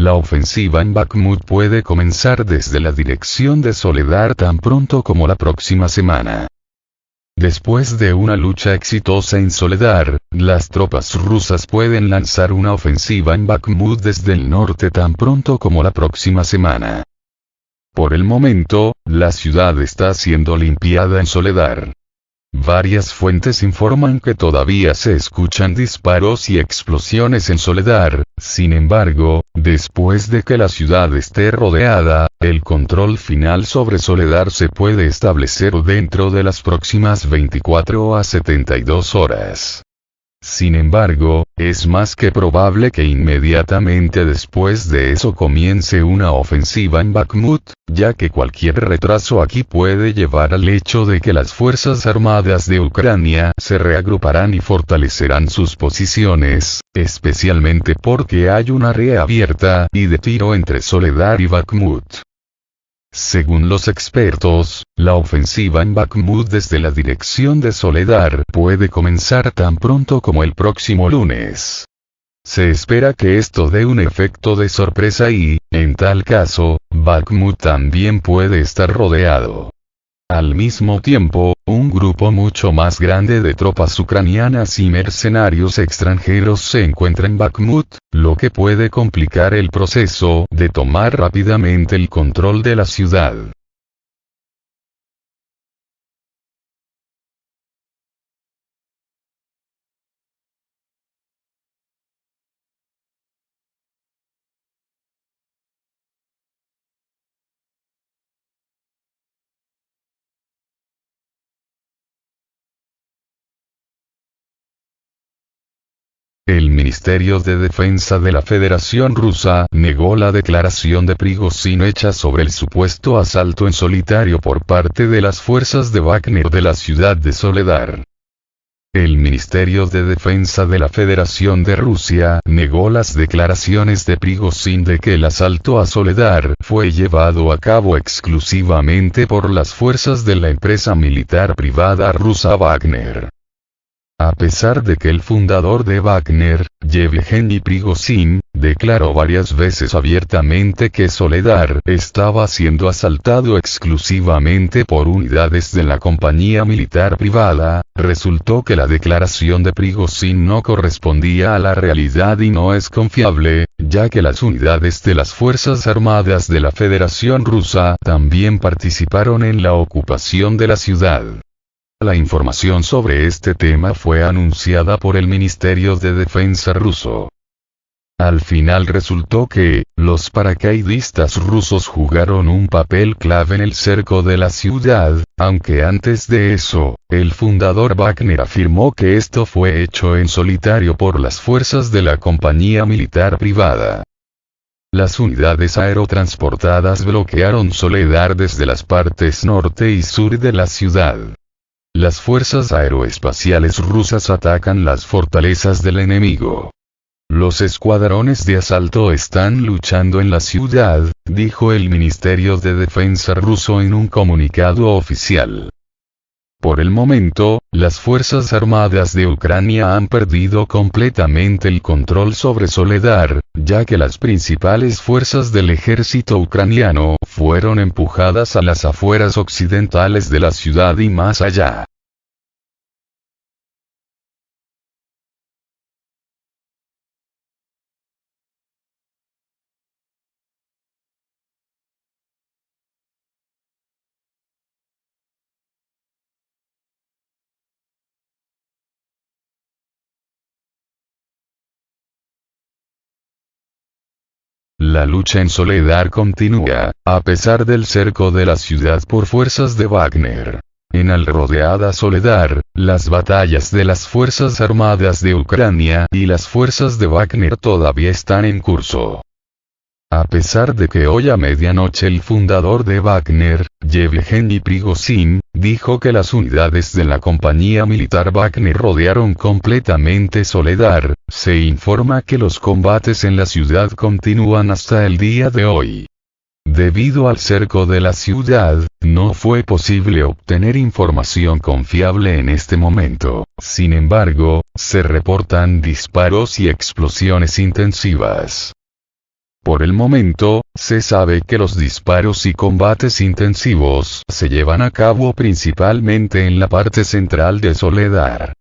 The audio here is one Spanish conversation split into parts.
la ofensiva en Bakhmut puede comenzar desde la dirección de Soledar tan pronto como la próxima semana. Después de una lucha exitosa en Soledar, las tropas rusas pueden lanzar una ofensiva en Bakhmut desde el norte tan pronto como la próxima semana. Por el momento, la ciudad está siendo limpiada en Soledar. Varias fuentes informan que todavía se escuchan disparos y explosiones en Soledar. Sin embargo, después de que la ciudad esté rodeada, el control final sobre Soledar se puede establecer dentro de las próximas 24 a 72 horas. Sin embargo, es más que probable que inmediatamente después de eso comience una ofensiva en Bakhmut, ya que cualquier retraso aquí puede llevar al hecho de que las Fuerzas Armadas de Ucrania se reagruparán y fortalecerán sus posiciones, especialmente porque hay un área abierta y de tiro entre Soledar y Bakhmut. Según los expertos, la ofensiva en Bakhmut desde la dirección de Soledar puede comenzar tan pronto como el próximo lunes. Se espera que esto dé un efecto de sorpresa y, en tal caso, Bakhmut también puede estar rodeado. Al mismo tiempo, un grupo mucho más grande de tropas ucranianas y mercenarios extranjeros se encuentra en Bakhmut, lo que puede complicar el proceso de tomar rápidamente el control de la ciudad. El Ministerio de Defensa de la Federación Rusa negó la declaración de Prigozhin hecha sobre el supuesto asalto en solitario por parte de las fuerzas de Wagner de la ciudad de Soledar. El Ministerio de Defensa de la Federación de Rusia negó las declaraciones de Prigozhin de que el asalto a Soledar fue llevado a cabo exclusivamente por las fuerzas de la empresa militar privada rusa Wagner. A pesar de que el fundador de Wagner, Yevgeny Prigozhin, declaró varias veces abiertamente que Soledar estaba siendo asaltado exclusivamente por unidades de la compañía militar privada, resultó que la declaración de Prigozhin no correspondía a la realidad y no es confiable, ya que las unidades de las Fuerzas Armadas de la Federación Rusa también participaron en la ocupación de la ciudad. La información sobre este tema fue anunciada por el Ministerio de Defensa ruso. Al final resultó que, los paracaidistas rusos jugaron un papel clave en el cerco de la ciudad, aunque antes de eso, el fundador Wagner afirmó que esto fue hecho en solitario por las fuerzas de la compañía militar privada. Las unidades aerotransportadas bloquearon Soledar desde las partes norte y sur de la ciudad. Las fuerzas aeroespaciales rusas atacan las fortalezas del enemigo. Los escuadrones de asalto están luchando en la ciudad, dijo el Ministerio de Defensa ruso en un comunicado oficial. Por el momento, las Fuerzas Armadas de Ucrania han perdido completamente el control sobre Soledar, ya que las principales fuerzas del ejército ucraniano fueron empujadas a las afueras occidentales de la ciudad y más allá. La lucha en Soledar continúa, a pesar del cerco de la ciudad por fuerzas de Wagner. En al rodeada Soledar, las batallas de las Fuerzas Armadas de Ucrania y las fuerzas de Wagner todavía están en curso. A pesar de que hoy a medianoche el fundador de Wagner, Yevgeny Prigozhin, dijo que las unidades de la compañía militar Wagner rodearon completamente Soledar, se informa que los combates en la ciudad continúan hasta el día de hoy. Debido al cerco de la ciudad, no fue posible obtener información confiable en este momento. Sin embargo, se reportan disparos y explosiones intensivas. Por el momento, se sabe que los disparos y combates intensivos se llevan a cabo principalmente en la parte central de Soledar.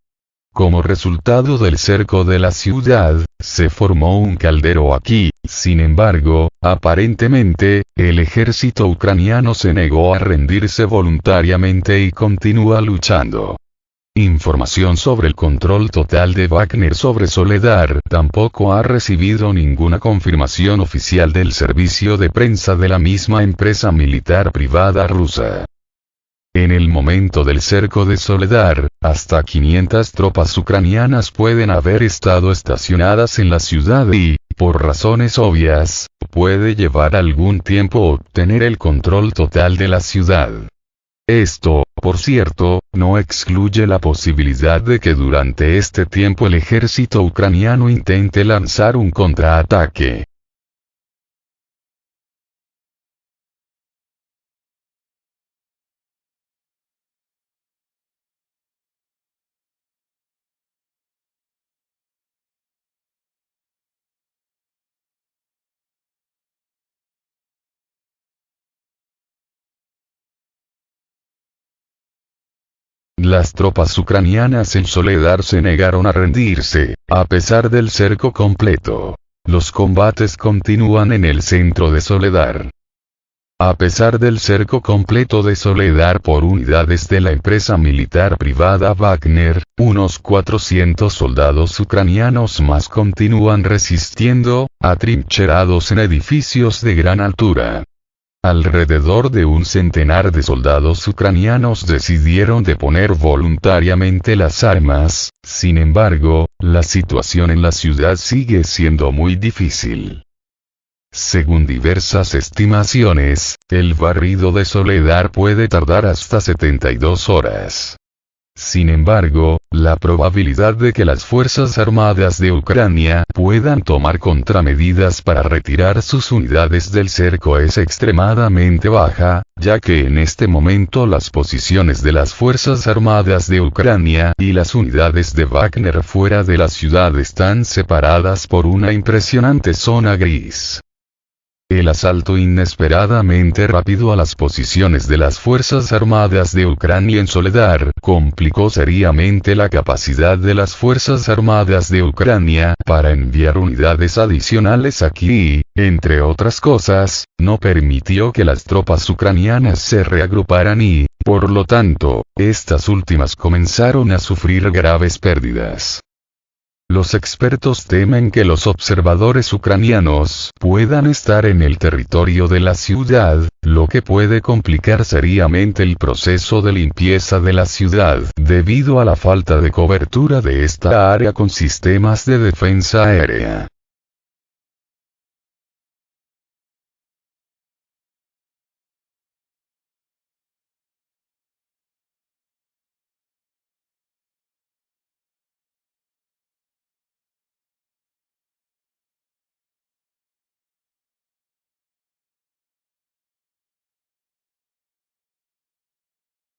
Como resultado del cerco de la ciudad, se formó un caldero aquí. Sin embargo, aparentemente, el ejército ucraniano se negó a rendirse voluntariamente y continúa luchando. Información sobre el control total de Wagner sobre Soledar tampoco ha recibido ninguna confirmación oficial del servicio de prensa de la misma empresa militar privada rusa. En el momento del cerco de Soledar, hasta 500 tropas ucranianas pueden haber estado estacionadas en la ciudad y, por razones obvias, puede llevar algún tiempo obtener el control total de la ciudad. Esto, por cierto, no excluye la posibilidad de que durante este tiempo el ejército ucraniano intente lanzar un contraataque. Las tropas ucranianas en Soledar se negaron a rendirse, a pesar del cerco completo. Los combates continúan en el centro de Soledar. A pesar del cerco completo de Soledar por unidades de la empresa militar privada Wagner, unos 400 soldados ucranianos más continúan resistiendo, atrincherados en edificios de gran altura. Alrededor de un centenar de soldados ucranianos decidieron deponer voluntariamente las armas. Sin embargo, la situación en la ciudad sigue siendo muy difícil. Según diversas estimaciones, el barrido de Soledar puede tardar hasta 72 horas. Sin embargo, la probabilidad de que las Fuerzas Armadas de Ucrania puedan tomar contramedidas para retirar sus unidades del cerco es extremadamente baja, ya que en este momento las posiciones de las Fuerzas Armadas de Ucrania y las unidades de Wagner fuera de la ciudad están separadas por una impresionante zona gris. El asalto inesperadamente rápido a las posiciones de las Fuerzas Armadas de Ucrania en Soledar complicó seriamente la capacidad de las Fuerzas Armadas de Ucrania para enviar unidades adicionales aquí y, entre otras cosas, no permitió que las tropas ucranianas se reagruparan y, por lo tanto, estas últimas comenzaron a sufrir graves pérdidas. Los expertos temen que los observadores ucranianos puedan estar en el territorio de la ciudad, lo que puede complicar seriamente el proceso de limpieza de la ciudad debido a la falta de cobertura de esta área con sistemas de defensa aérea.